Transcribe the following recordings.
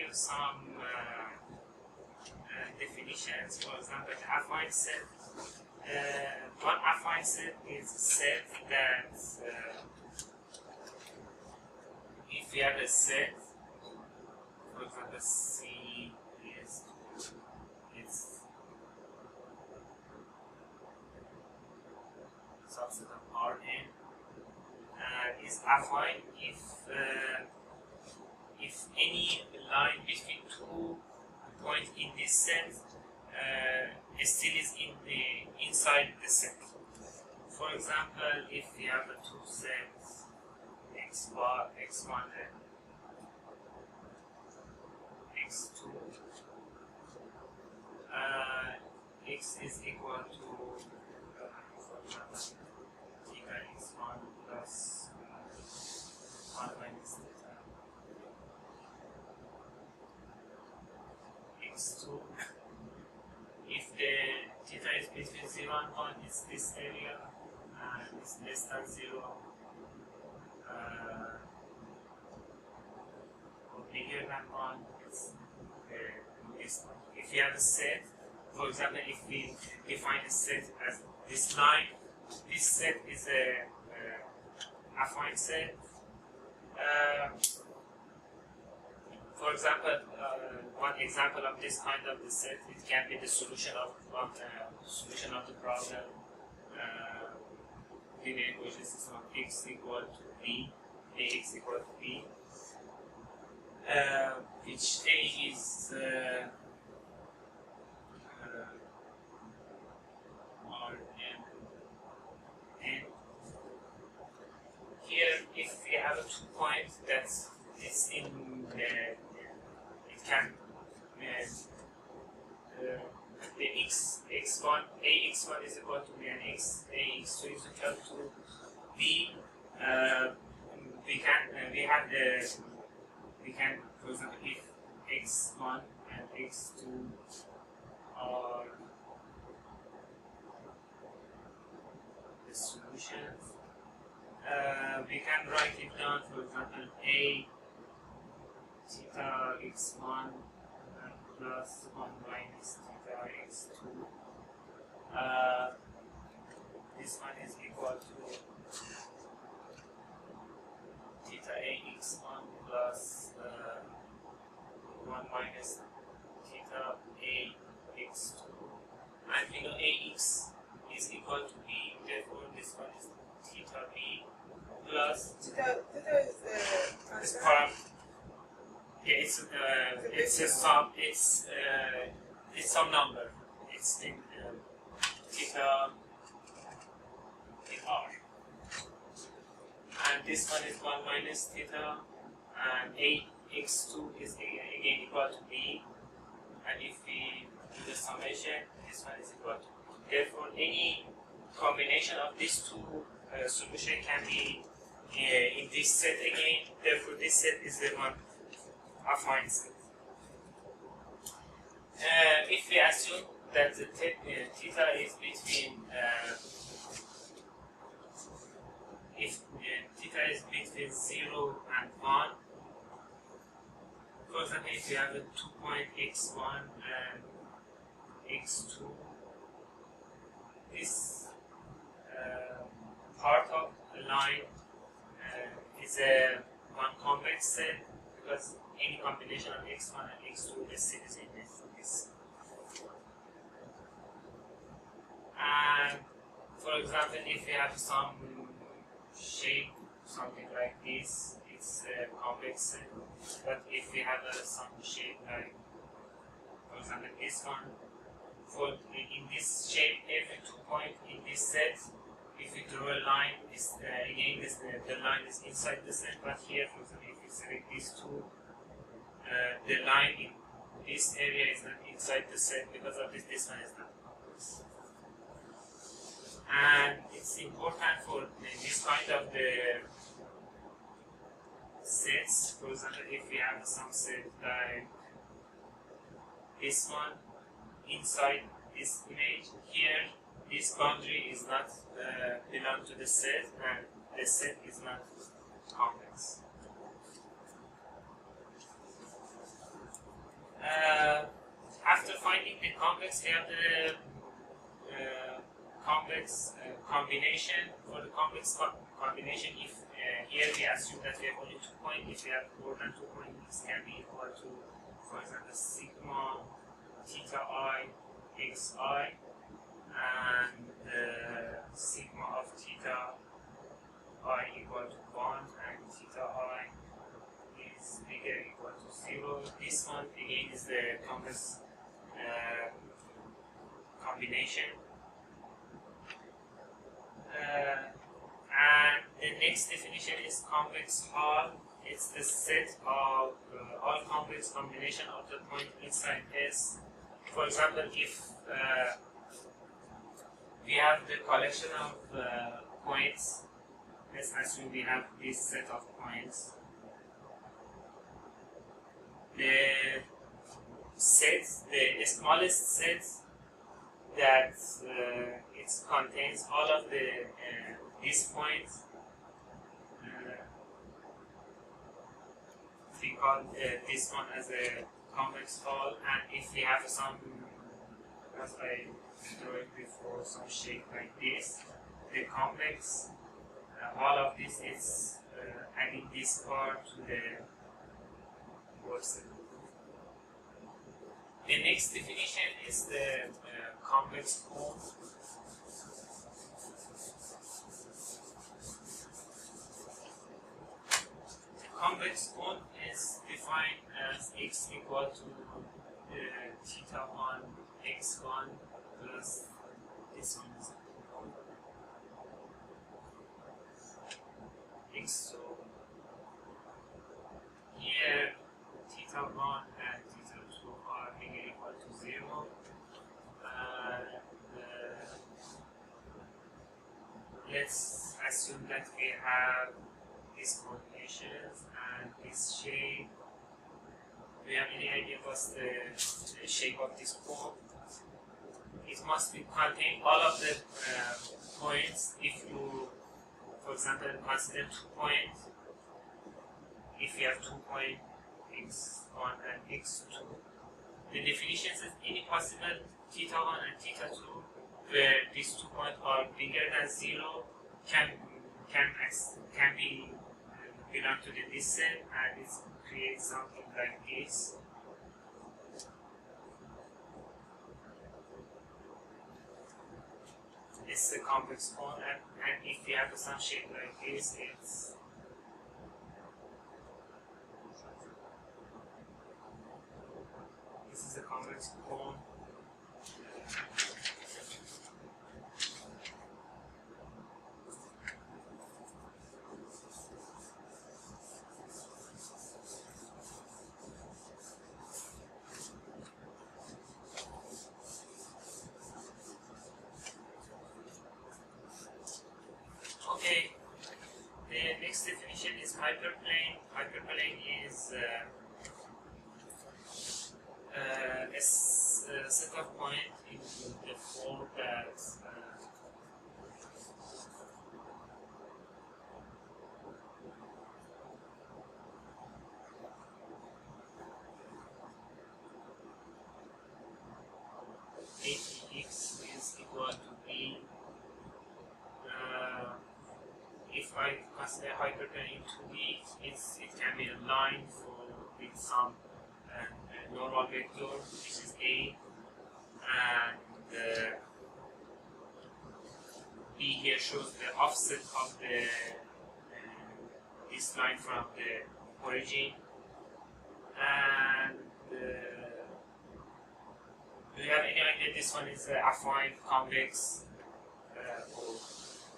you some definitions. For example, affine set. One affine set is a set that if we have a set, for example, C is its subset of Rn, is affine if any line between 2 points in this set still is inside the set. For example, if we have the two sets x1 and x2, x is equal to for example theta x1 plus 1 minus theta x2. If the theta is between 0 and 1, it's this area, and it's less than 0 or bigger than 1, it's this one. If you have a set, for example, if we define a set as this line, this set is a affine set. For example, one example of this kind of the set, it can be the solution of the problem. Linear equation system of x equal to b, ax equal to b, which a is r n. Here, if we have a 2 point that is in the, it can the x1 ax1 is equal to b and ax2 is equal to b. We can for example, if x1 and x2 are the solutions, we can write it down. For example, a theta x1 plus 1 minus theta x2. This one is equal to theta ax1 plus 1 minus theta ax2. And we know ax is equal to b, therefore this one is theta b plus Theta is the constant. Yeah, it's a sum. It's some number. It's in theta in r, and this one is 1 minus theta, and ax2 is again equal to b, and if we do the summation, this one is equal to. Therefore, any combination of these two solutions can be in this set again. Therefore, this set is the one affine set. If we assume that the theta is between if theta is between 0 and 1, for example, if you have a 2 point x1 and x2, this part of the line is a one convex set, because any combination of x1 and x2 is in this. And for example, if you have some shape, something like this, it's a convex set. But if we have some shape like, for example, this one, in this shape, every 2 point in this set, if we draw a line, again the line is inside the set. But here, for example, if we select these two, the line in this area is not inside the set. Because of this one is not convex. And it's important for this kind of the sets. For example, if we have some set like this one inside this image, here this boundary is not belong to the set, and the set is not convex. in convex, we have the convex combination. For the convex combination, if here we assume that we have only 2 points, if we have more than 2 points, this can be equal to, for example, sigma theta I xi, and sigma of theta I equal to 1 and theta I is bigger equal to 0. This one again is the convex combination. And the next definition is convex hull. It's the set of all convex combination of the point inside S. For example, if we have the collection of points, let's assume we have this set of points. The sets, the smallest set that it contains all of the these points, we call this one as a convex hull. And if we have some, as I drew it before, some shape like this, the convex all of this is adding this part to the work set. The next definition is the convex cone. Convex cone is defined as x equal to theta 1 x1 plus this one is x. So here theta 1 and theta 2 are bigger equal to 0. Let's assume that we have these coordinations and this shape. Do you have any idea what's the shape of this cone? It must be contain all of the points. If you, for example, consider 2 points, if you have 2 points, x1 and x2, the definition says any possible theta 1 and theta 2 where these 2 points are bigger than 0 can be belong to this set, and it creates something like this. It's a convex cone, and if we have some shape like this, this is a convex cone. Okay, the next definition is hyperplane. Hyperplane is a set of points in the form that ATX is equal to B. If I consider hyperplane in 2D, it can be a line with some normal vector, which is A, and B here shows the offset of this line from the origin. And do you have any idea this one is affine, convex, or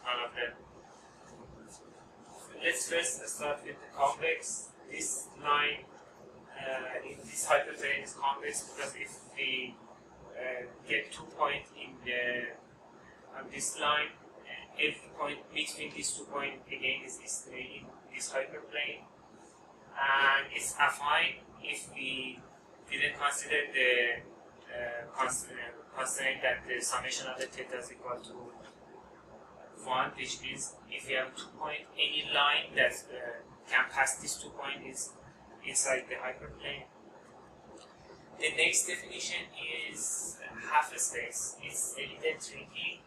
none of them? Let's first start with the convex. This line in this hyperplane is convex because if we get 2 points on this line, every point between these 2 points again is in this hyperplane, and it's affine if we didn't consider the constraint that the summation of the theta is equal to 1, which means if we have 2 points, any line that can pass these 2 points is inside the hyperplane. the next definition is half space. It's a little tricky.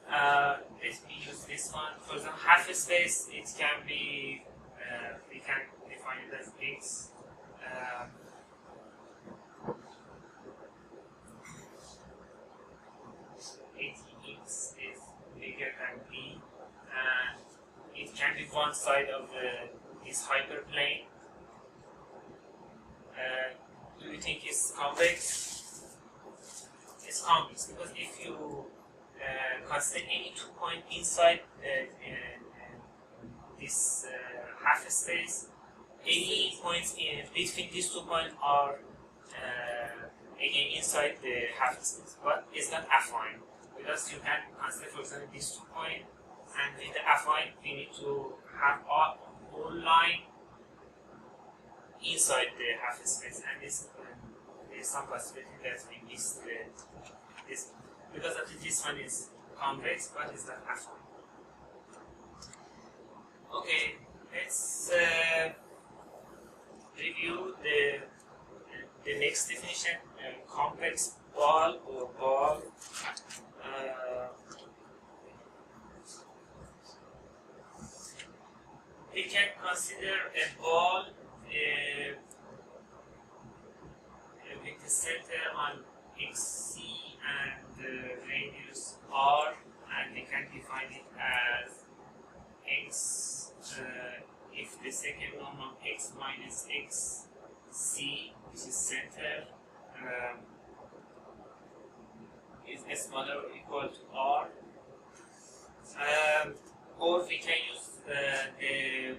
Let me use this one. For example, half space, it can be, we can define it as x. 80x is bigger than b, and it can be one side of this hyperplane. Do you think it's convex? It's convex because if you consider any 2 point inside this half space, any points in between these 2 points are again inside the half space, but it's not affine because you can consider, for example, these 2 points, and with the affine we need to have a whole line inside the half space, and this there's some possibility that we miss this because of this one is convex but it's not affine. Okay, let's review the next definition. Convex ball or ball. We can consider a ball with the center on xc and radius r, and we can define it as x if the second norm of x minus x c, which is center, is smaller or equal to r. Or we can use the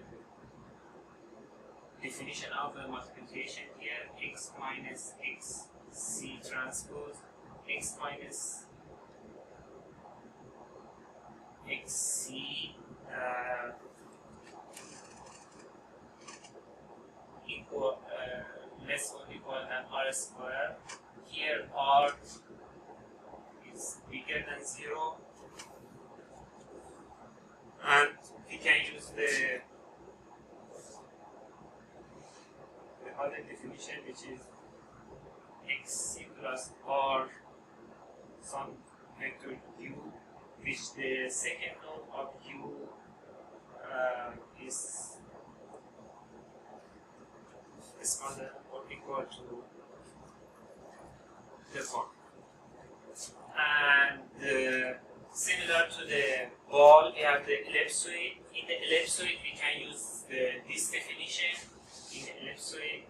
definition of the multiplication here, x minus x c transpose x minus x c equal less or equal than r square. Here r is bigger than 0, and we can use the other definition, which is xc plus r some vector u, which the second norm of u is smaller or equal to the form. And similar to the ball, we have the ellipsoid. In the ellipsoid, we can use this definition. In the ellipsoid,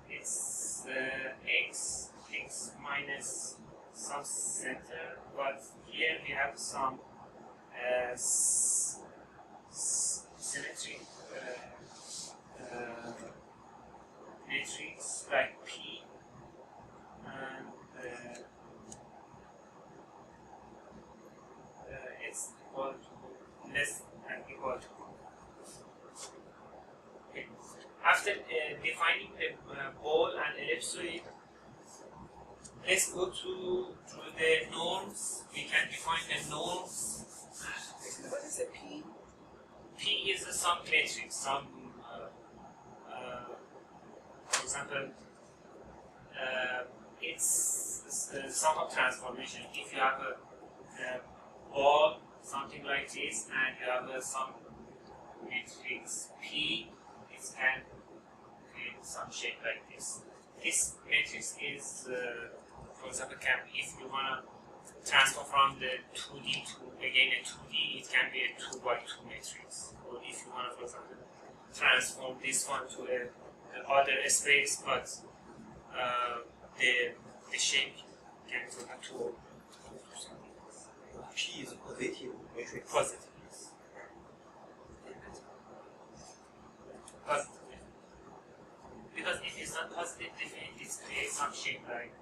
it's x minus some center, but here we have some symmetric matrix like P, and it's equal to less than equal to 1. Okay. After defining the ball and ellipsoid, let's go to the norms. We can define the norms. What is a P? P is some matrix, some for example, it's the sum of transformation. If you have a ball, something like this, and you have some matrix P, it can create some shape like this. This matrix is, for example, if you want to transform from the 2D to again a 2D, it can be a 2 by 2 matrix. Or if you want to, for example, transform this one to a other space, but the shape can go to something else. P is a positive matrix. Positive, yes. Positive. Because if it's not positive, definitely it creates some shape like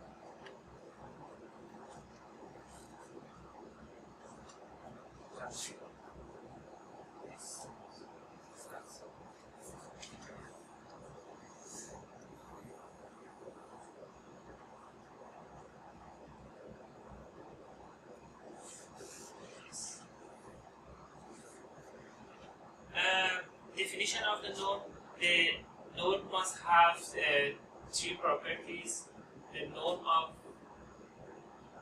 yes. definition of the node must have three properties. The node of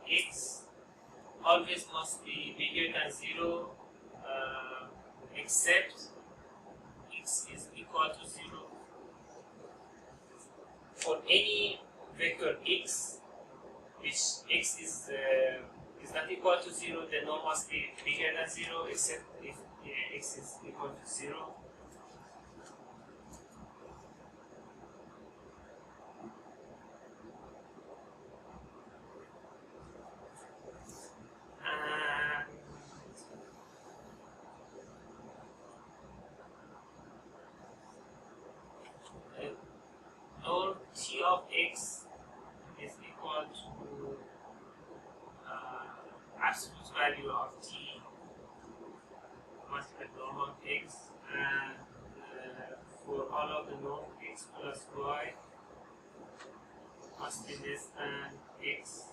x always must be bigger than 0, except x is equal to 0. For any vector x, which x is not equal to 0, the node must be bigger than 0, except if x is equal to 0. Node t of x is equal to absolute value of t multiplied norm of x, and for all of the norm x plus y must be less than x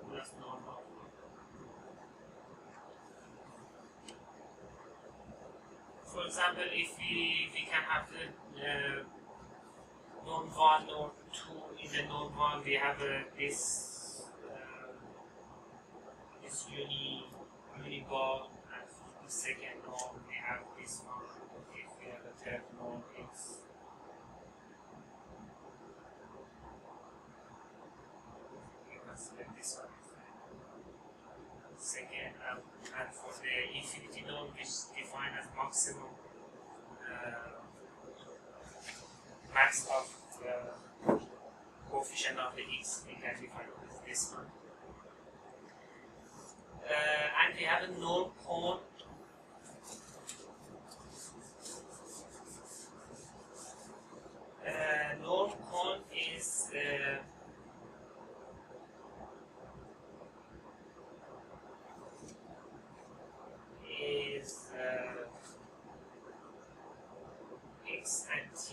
plus norm of y. For example, if we can have the node 1, node 2, in the node 1 we have this uni-bar, and for the second node we have this one. If we have a third node, x. We consider this one as the second, and for the infinity node, which is defined as maximum max of coefficient of the x, we can define as this one. And we have a node cone. Node cone is x and t.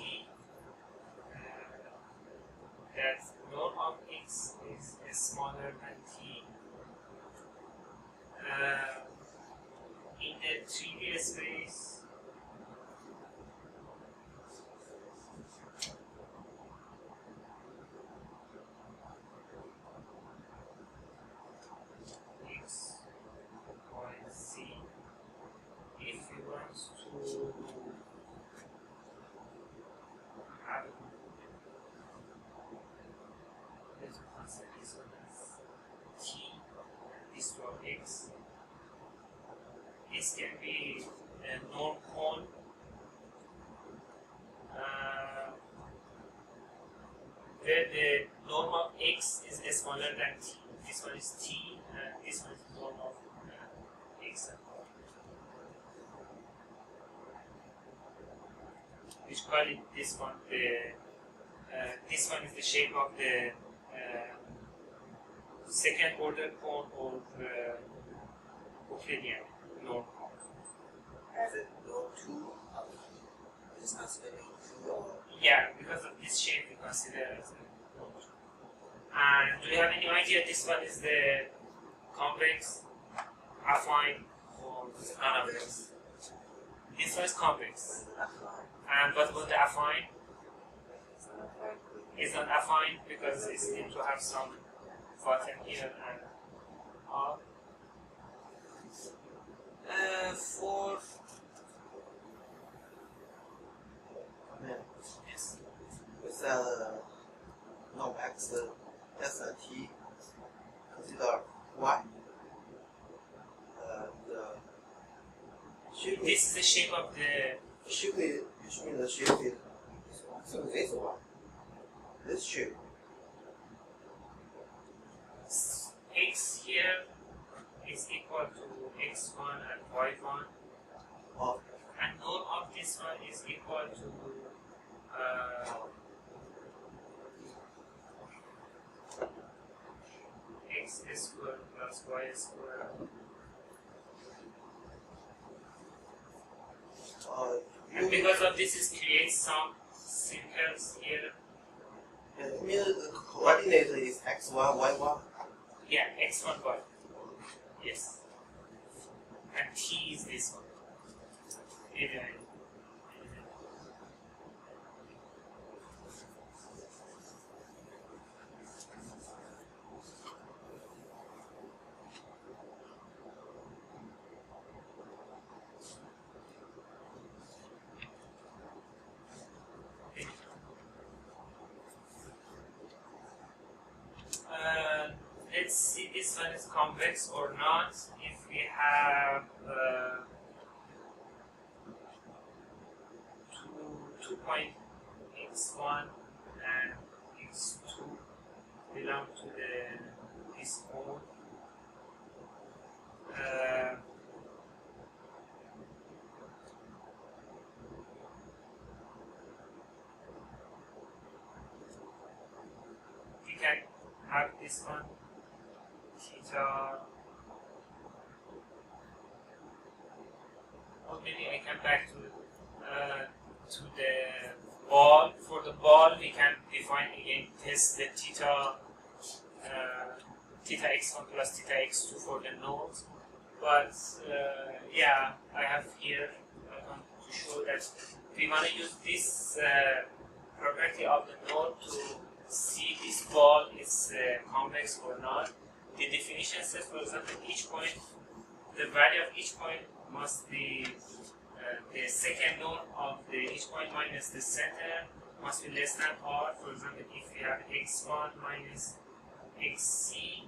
That node of x is smaller than t. In the 3D space, x, y, z, if we want to have let's consider this one as t, this one x. This can be a norm cone where the norm of x is smaller than t. This one is t, and this one is norm of x. Which call it this one. This one is the shape of the second order cone or Euclidean norm cone. As a node 2, is considered node 2 or Yeah, because of this shape we consider as a node. And do you have any idea this one is the convex, affine, or convex? This one is convex. And what about the affine? It's not affine because it needs to have some button here and all. For yes. with norm x less than t, consider y. The shape This is the shape of the shape is, which means the shape is this one. This shape. x here is equal to x1 and y1, Of and node of this one is equal to x squared plus y squared. And because of this, it creates some circles here. it means the coordinate is x1, y1. Yeah, x1, y. Yes. And t is this one. this one is convex or not if we have two point x1 and x2 belong to this mode. We can have this one theta, or maybe I come back to the ball. For the ball, we can define again test the theta x1 plus theta x2 for the nodes. But yeah, I have here I want to show that we want to use this property of the node to see this ball is convex or not. The definition says, for example, each point, the value of each point must be the second node of each point minus the center must be less than r. For example, if we have x1 minus xc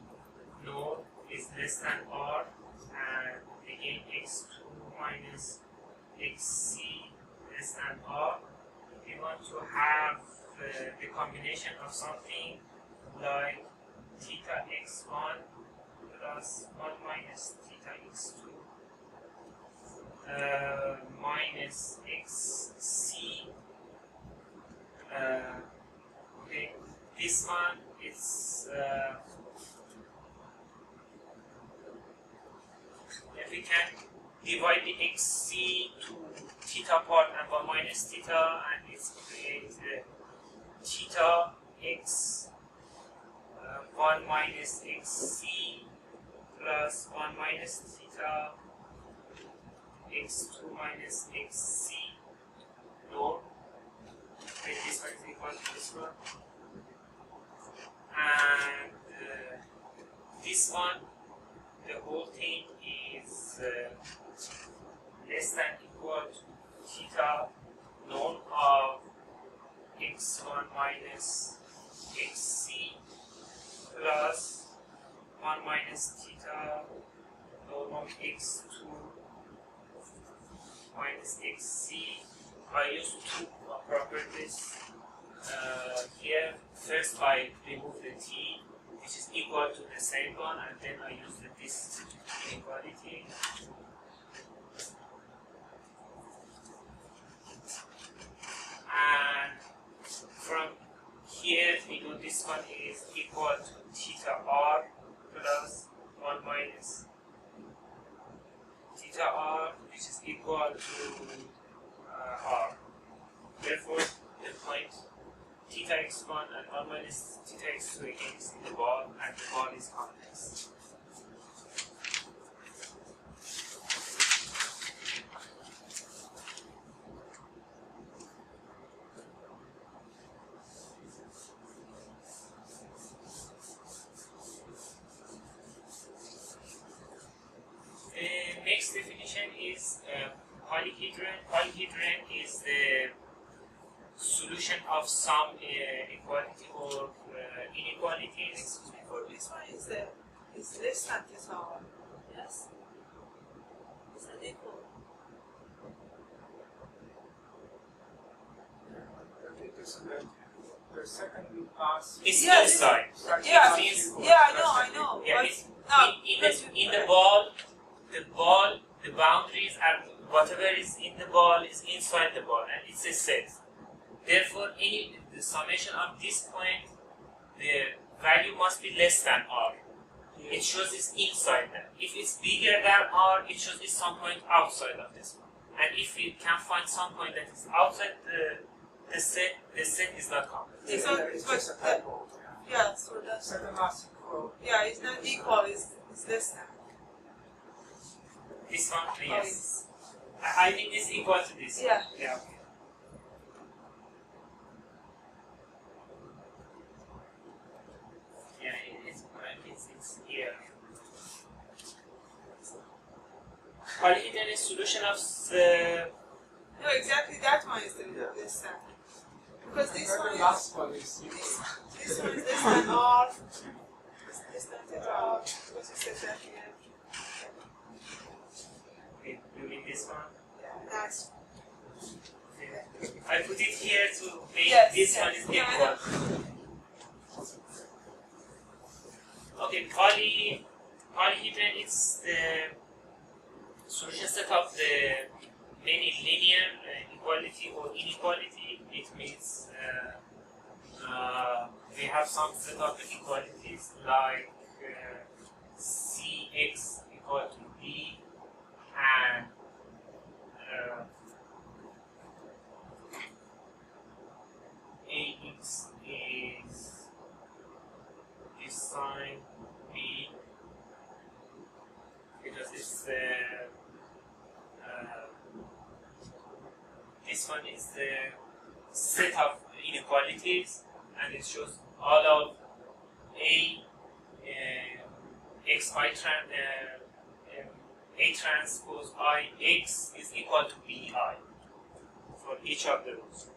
node is less than r, and again x2 minus xc less than r, we want to have the combination of something like theta x1 plus 1 minus theta x2 minus xc. Okay, this one is if we can divide the xc to theta part and 1 minus theta, and it's create theta x 1 minus xc plus 1 minus theta x2 minus xc node. Okay, this one is equal to this one, and this one, the whole thing is less than equal to theta node of x1 minus xc plus 1 minus theta node of x2 minus xc. I use two properties here. First, I remove the t, which is equal to the same one, and then I use this inequality. And from here, we know this one is equal to theta r plus 1 minus theta r, which is equal to r. Therefore, the point theta x1 and 1 minus theta x2 again is in the ball, and the ball is convex. The next definition is polyhedron. Polyhedron is the solution of some equality or inequalities. Excuse me, for this one is less than theta r. Yes? Is that equal? The second pass. It's Yeah, inside. Yeah, It's yeah, I know. Yeah, But it's no, in the ball, the boundaries are whatever is in the ball is inside the ball, and it's a set. Therefore, the summation of this point, the value must be less than r. It shows it's inside that. If it's bigger than r, it shows it's some point outside of this one. And if we can find some point that is outside the set is not complex. So, It's just a typo. yeah, so that's Second last equal. yeah, it's not equal. It's less than. This one, Oh, yes. I think this equal to this. Yeah. Yeah. Okay. Yeah, it's here. Polyhedron is solution of No, exactly that one is the less than. Because this one Second is last one is equal. this one is less than r. Less than theta, what is the set here? Okay, you mean this one? Nice. Okay. I put it here to make Yes, this yes. one is Yeah, I equal. Okay, polyhedron is the solution set of the many linear equality or inequality. It means we have some set of inequalities like Cx equal to D and Ax is this sign B because it's the this one is the set of inequalities and it shows all of A transpose I X is equal to BI for each of the rows.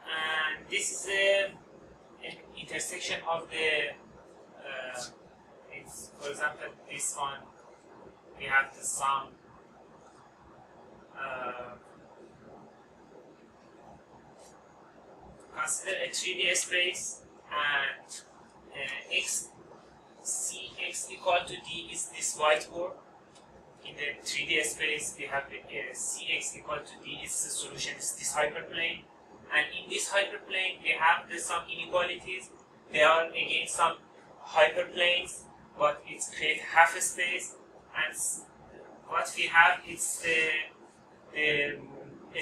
And this is an intersection of the it's, for example, this one we have the sum consider a 3D space and Cx equal to D is this whiteboard. In the 3D space we have Cx equal to D is the solution, is this hyperplane. And in this hyperplane we have some inequalities. They are again some hyperplanes, but it's create half a space. And what we have is the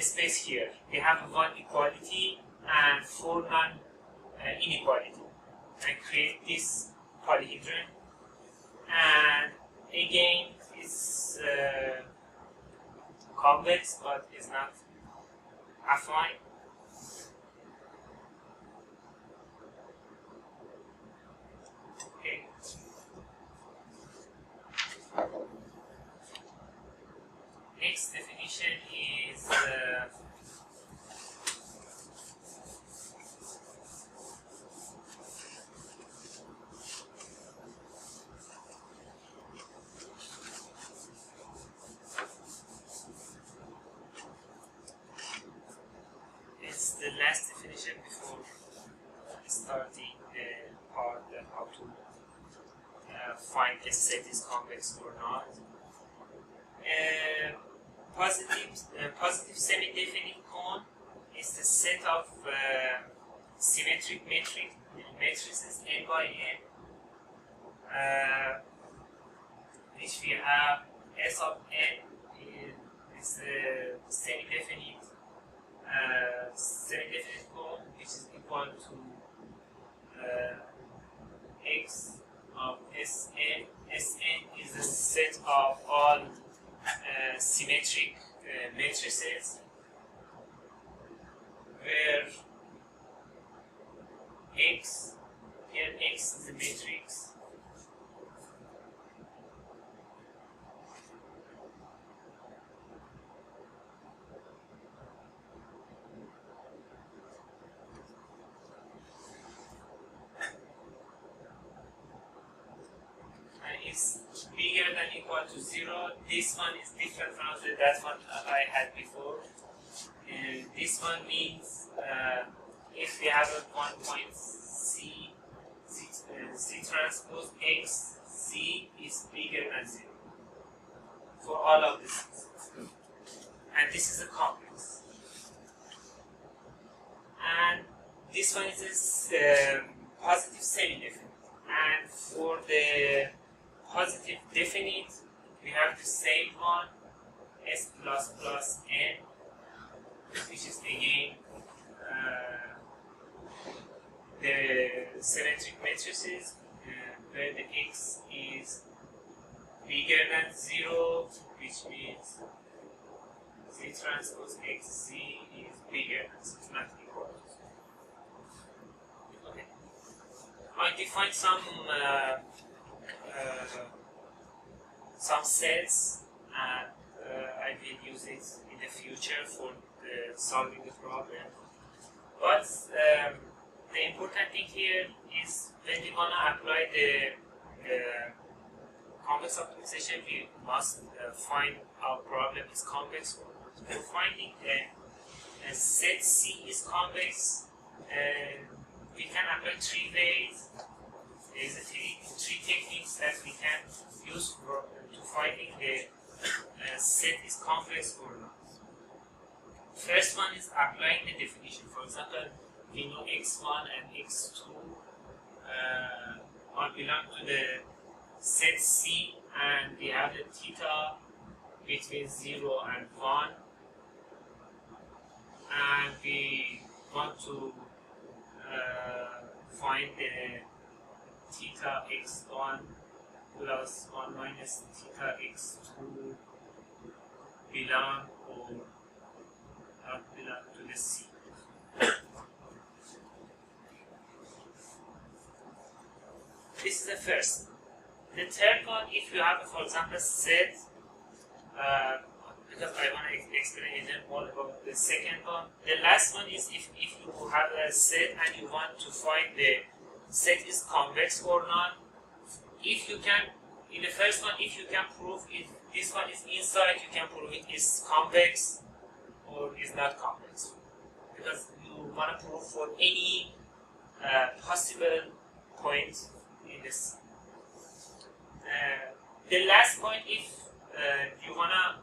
space here. We have one equality and four non-inequality, and create this polyhedron. And again, it's convex, but it's not affine. Okay. Next definition is it's the last definition before starting the part that how to find a set is convex or not. Positive semi-definite cone is the set of symmetric matrices n by n, which we have S of n is the semi-definite cone, which is equal to x of Sn. Sn is the set of all symmetric matrices, where x, here x is the matrix, and is bigger than equal to 0. This one is different from that one I had before. And this one means if we have a 1 point C transpose X, C is bigger than 0 for all of this. And this is a complex. And this one is positive semi-definite. And for the positive definite, we have the same one, S plus plus N, which is again the symmetric matrices, where the X is bigger than 0, which means Z transpose XZ is bigger than 0, not equal to 0. Okay. I define some sets, and I will use it in the future for solving the problem. But the important thing here is when we want to apply the convex optimization, we must find our problem is convex or not. For finding a set C is convex, we can apply 3 ways. There is three techniques that we can use to finding the set is convex or not. First one is applying the definition. For example, we know x1 and x2 all belong to the set C, and we have the theta between 0 and 1, and we want to find the theta x1 plus 1 minus theta x2 belong or not belong to the C. This is the first. The third one, if you have, for example, set, because I want to explain more about the second one. The last one is if you have a set and you want to find the set is convex or not. If you can, in the first one, if you can prove if this one is inside, you can prove it is convex or is not convex. Because you want to prove for any possible point in this. The last point, if you want to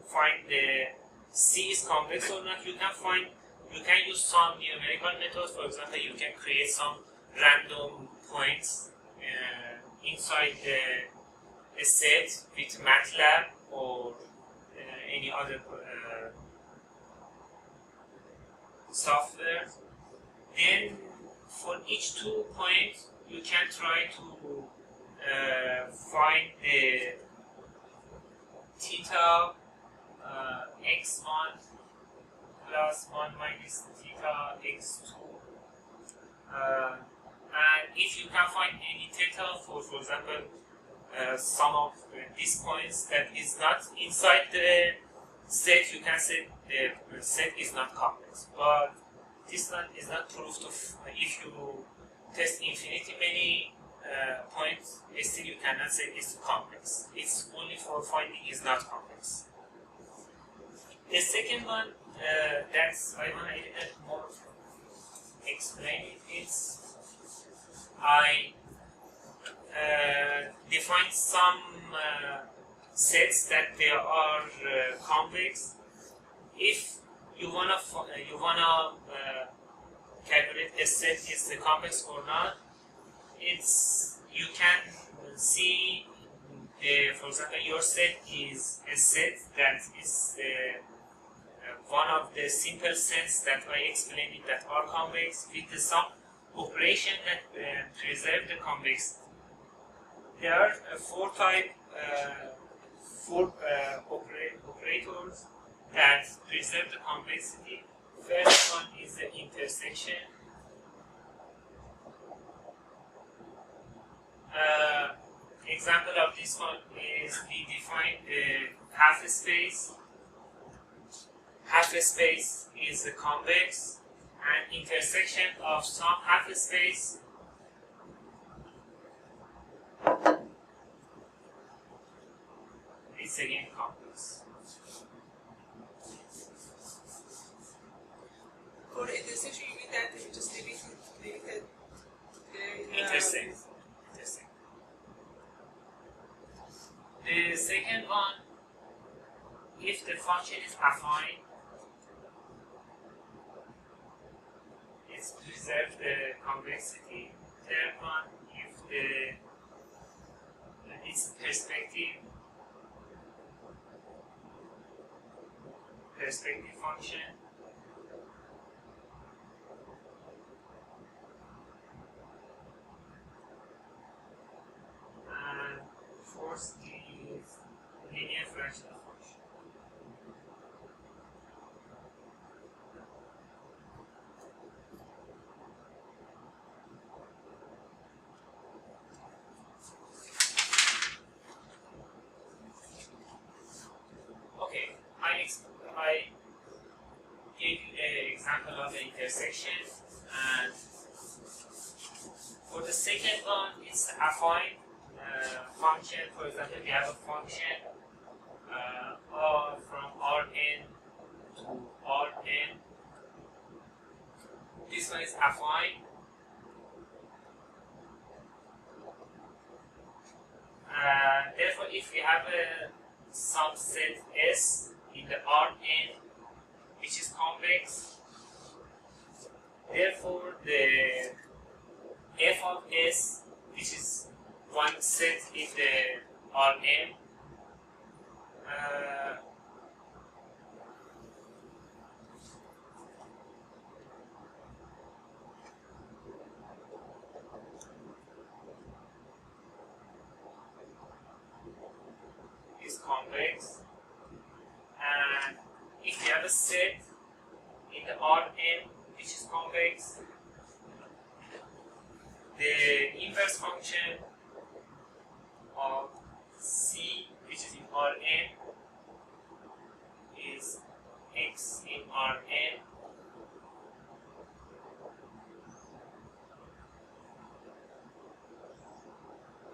find the C is convex or not, you can use some numerical methods. For example, you can create some random points inside the set with MATLAB or any other software. Then for each 2 points, you can try to find the theta x1 plus 1 minus theta x2. And if you can find any theta for example, some of these points that is not inside the set, you can say the set is not complex. But this one is not proof of, if you test infinity many points, still you cannot say it's complex. It's only for finding is not complex. The second one that's I want a little bit more explain it is I define some sets that they are convex. If you wanna calculate a set is convex or not, you can see for example your set is a set that is one of the simple sets that I explained it that are convex with some operation that preserve the convexity. There are four operators that preserve the convexity. First one is the intersection. Example of this one is we define the half space. Half space is convex, and intersection of some half space is again convex. For the intersection, you mean that you just deleted the Intersect. The second one, if the function is affine, it's preserve the convexity. Third one, if it's perspective function. And fourth is linear fractional function. Okay, intersection. And for the second one, it's affine function. For example, we have a function from Rn to Rn. This one is affine. Therefore, if we have some set S in the Rn, which is convex, therefore the f of S, which is one set in the Rn, is convex. And if we have a set in the Rn which is convex, the inverse function of C, which is in Rn, is x in Rn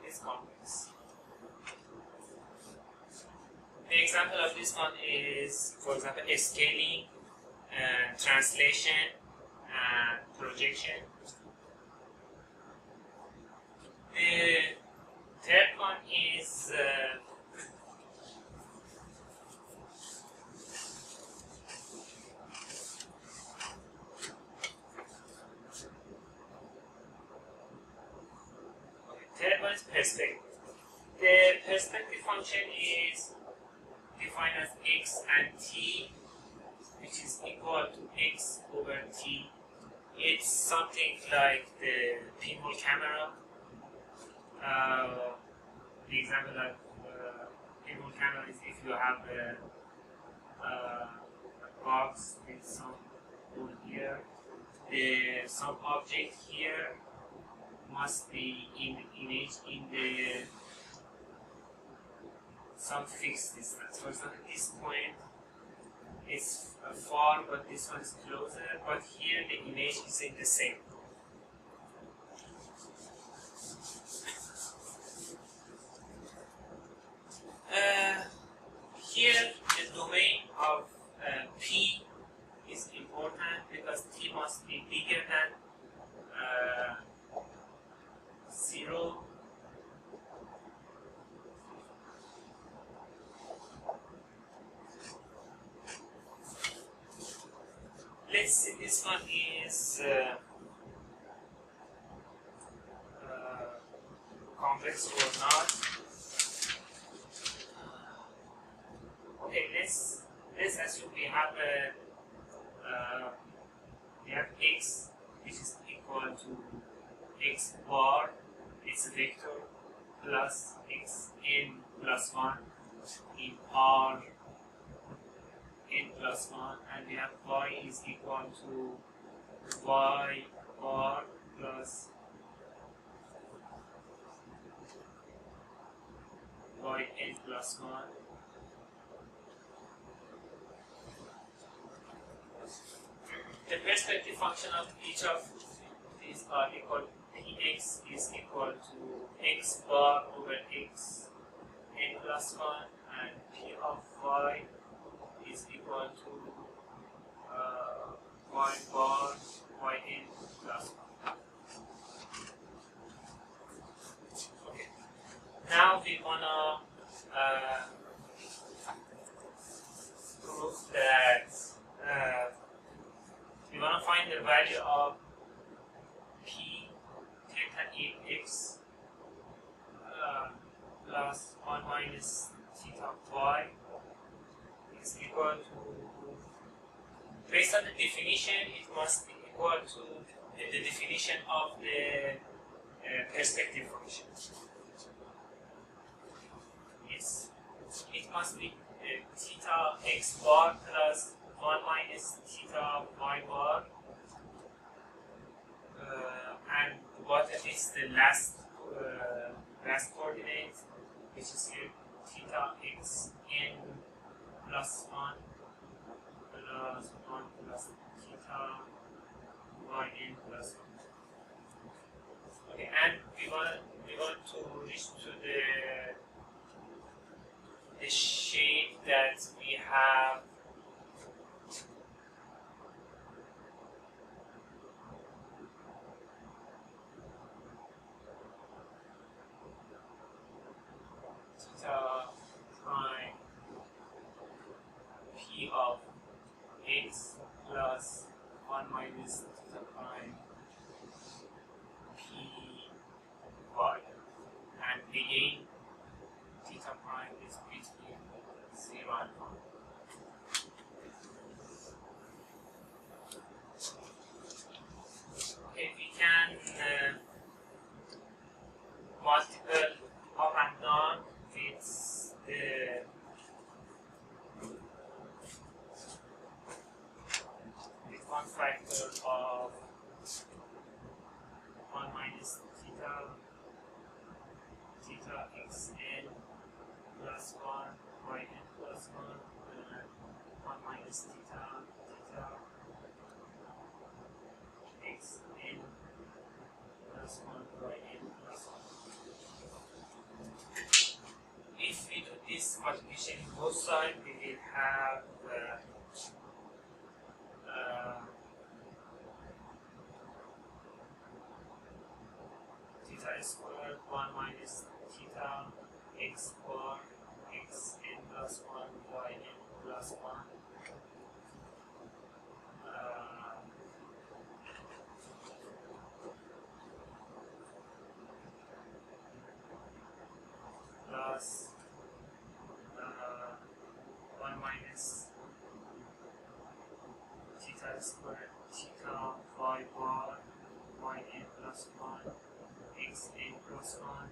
is convex. The example of this one is, for example, scaling, translation, and projection. The third one is perspective. The perspective function is defined as x and t, which is equal to x over t. It's something like the pinhole camera. The example of pinhole camera is if you have a box with some hole here, some object here must be in the image in the some fixed distance. For example, this point is far, but this one is closer. But here the image is in the same. Here the domain of P is important because T must be bigger than 0. Let's see, this one is convex or not. Okay, let's assume we have x, which is equal to x bar, it's a vector, plus x n plus 1 in R n plus 1, and we have y is equal to y bar plus y n plus 1. The perspective function of each of these are equal. Px is equal to x bar over x n plus 1, and p of y is equal to y bar y n plus 1. Okay. Now we wanna prove that we wanna find the value of p theta x plus 1 minus theta y is equal to, based on the definition, it must be equal to the definition of the perspective function. It must be theta x bar plus 1 minus theta y bar, and the bottom is the last coordinate, which is here theta x n plus 1 plus 1 plus theta yn plus 1. Okay, and we want to reach to the shape that we have theta prime p of x plus 1 minus theta prime p y, and again theta prime is between 0 and 1. Okay, we can multiple up and down with the with one factor of 1 minus theta xn plus 1 yn plus 1 and 1 minus theta xn plus 1 yn plus 1. If we do this multiplication on both sides, we will have theta squared 1 minus theta x bar xn plus 1 yn plus 1 plus 1 minus theta squared theta y bar yn plus 1 xn plus 1,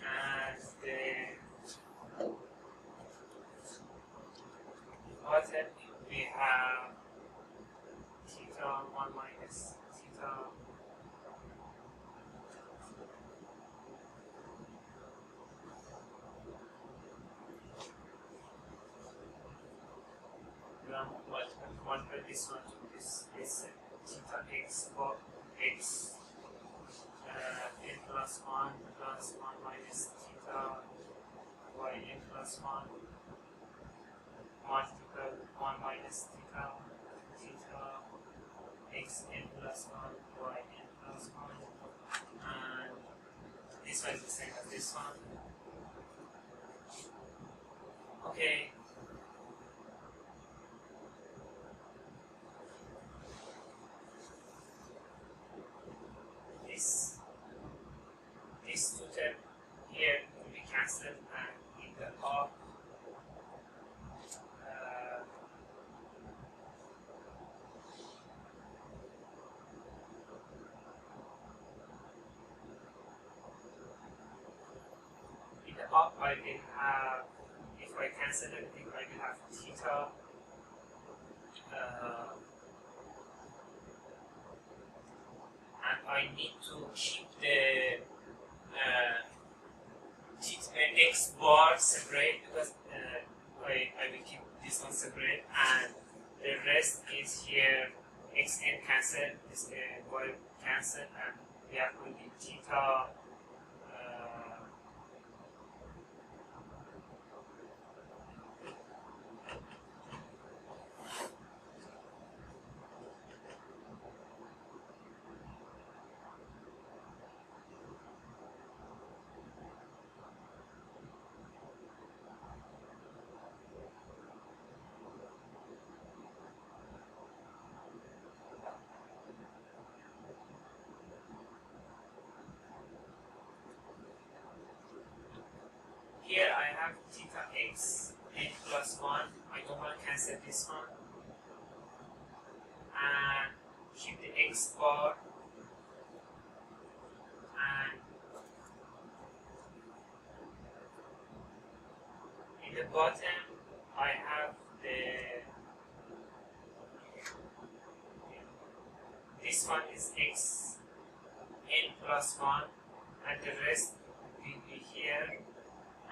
and the bottom we have theta 1 minus theta multiple this one to this theta x bar x n plus 1 plus 1 minus theta yn plus 1 multiple 1 minus theta xn plus 1 yn plus 1, and this one is the same as this one. Okay. This two term here will be cancelled, and in the up I will have, if I cancel everything, I will have theta and I need to keep the x bar separate, because I will keep this one separate, and the rest is here xn cancel, this y cancel, and we have only theta here I have theta x n plus 1. I don't want to cancel this one, and keep the x bar, and in the bottom I have this one is x n plus 1, and the rest will be here,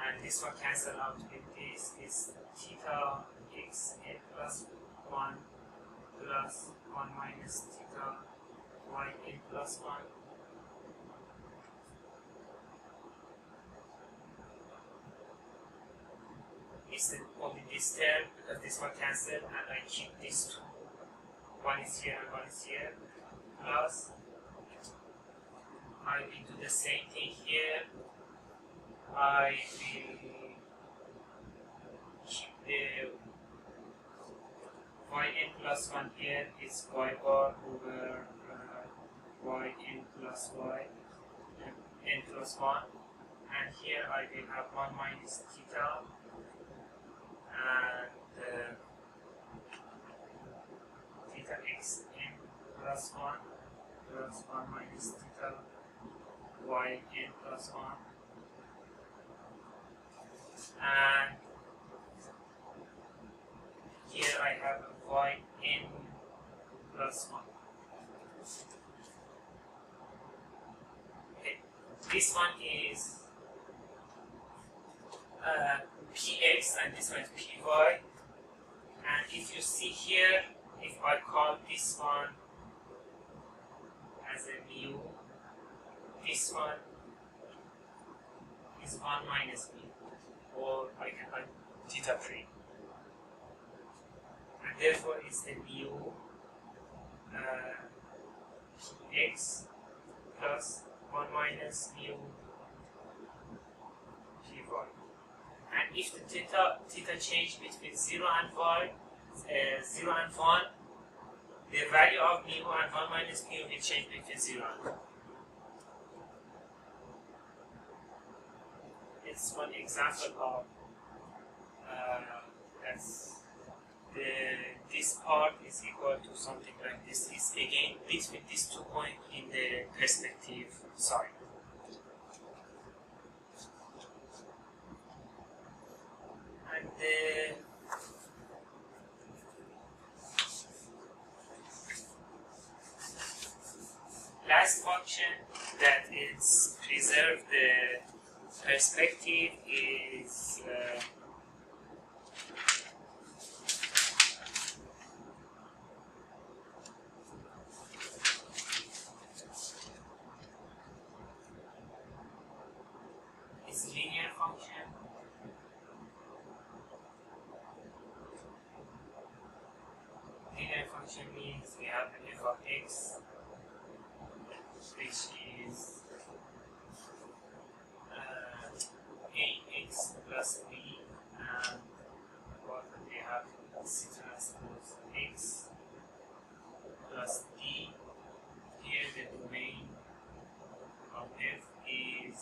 and this one cancel out with this is theta x n plus 1 plus 1 minus theta y in plus 1. It's only this term because this one cancelled and I keep these two. One is here and one is here. Plus I will do the same thing here. I will keep the yn plus 1 here is y bar over yn plus y n plus 1, and here I will have 1 minus theta and theta x n plus 1 plus 1 minus theta y n plus 1, and here I have a y n plus 1. Okay. This one is px and this one is py, and if you see here, if I call this one as a mu, this one is 1 minus mu, or I can write theta free, and therefore it's the mu px plus 1 minus mu py. And if the theta change between 0 and y, 0 and 1, the value of mu and 1 minus mu will change between 0 and 1. It's one example of this part is equal to something like this. Is again between these 2 points in the perspective side. And the last function that is preserve the perspective is linear function. Linear function means we have an f of x, which is ax plus b, and what we have c transpose x plus d. Here the domain of f is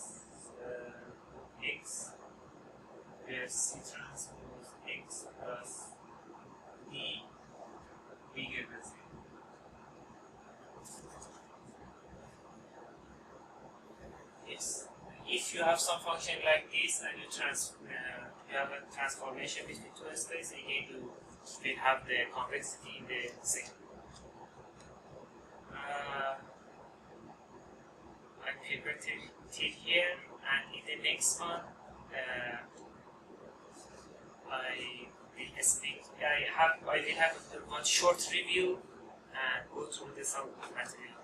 x, where c transpose x plus d bigger than 0. Yes. If you have some function like this and you have a transformation between two spaces, again you will have the convexity in the same. I prepare till here, and in the next one I will have one short review and go through the some material.